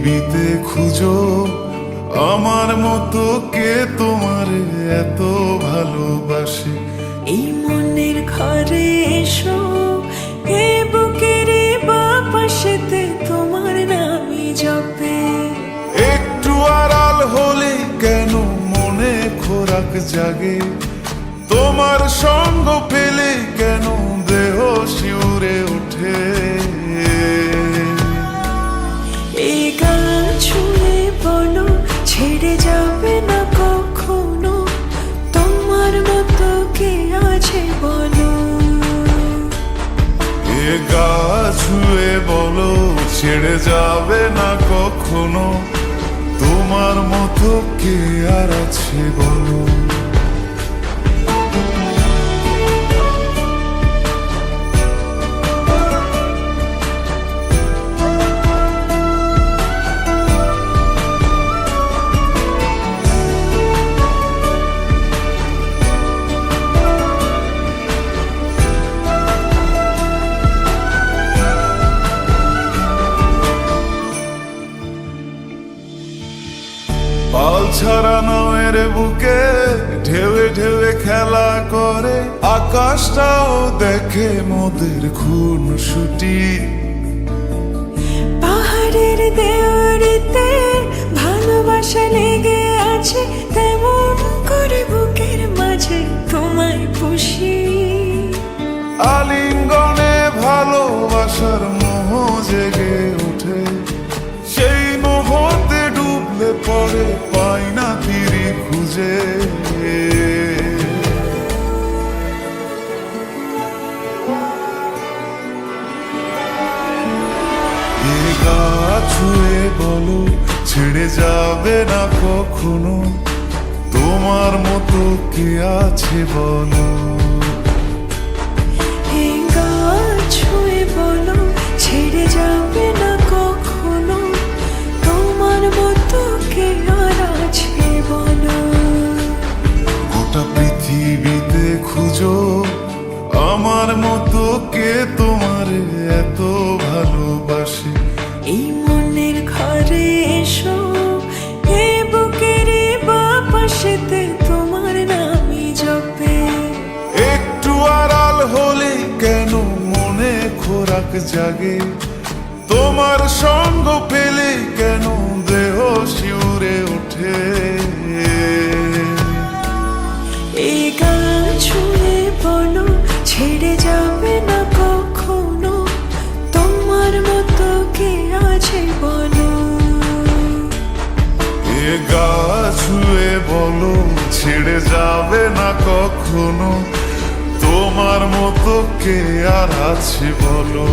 পৃথিবীতে খুঁজো আমার মতো কে তোমার এত ভালোবাসে। এই মনের ঘরে এসো, এ বুকের বাপাশেতে তোমার নামই জপে। একটু আড়াল হলে কেন মনে খোরাক জাগে, তোমার সঙ্গ পেলে কেন দেহ শিউরে ওঠে। এই গান ছুঁয়ে বলো ছেড়ে যাবে না কখনো, তোমার মতো কে আছে বলো। এ গা ছুঁয়ে বলো ছেড়ে যাবে না কখনো, তোমার মতো কে আর আছে বলো। পাল ছাড়া নামের বুকে ঢেউে ঢেউে খেলা করে, আকাশটাও দেখে মোদের খুনসুটি। পাহাড়ের দেওয়ারিতে ভালোবাসা লেগে আছে, তেমন করে বুকের মাঝে তোমায় পুষি। আলিঙ্গনে ভালোবাসার মোহ জেগে ওঠে, সেই মোহতে ডুবলে পরে পাই না তীরে খুঁজে। এ গা ছুঁয়ে বলো ছেড়ে যাবে না কখনো, তোমার মতো কে আছে বলো। এই গান ছুঁয়ে বলো ছেড়ে যাবে না কখনো, তোমার মতো কে আর আছে বলো। গোটা পৃথিবীতে খুঁজো আমার মতো কে তোমার এত ভালোবাসে। এই মনের ঘরে এসো, এ বুকের বাপাশেতে তোমার নামই জপে। একটু আড়াল হলে কেন মনে খোরাক জাগে, তোমার সঙ্গ পেলে কেন দেহ শিউরে ওঠে। এই গান ছুঁয়ে বলো ছেড়ে যাবে না কখনো, তোমার মতো কে আছে বলো। এ গা ছুঁয়ে বলো ছেড়ে যাবে না কখনো, তোমার মতো কে আর আছে বলো।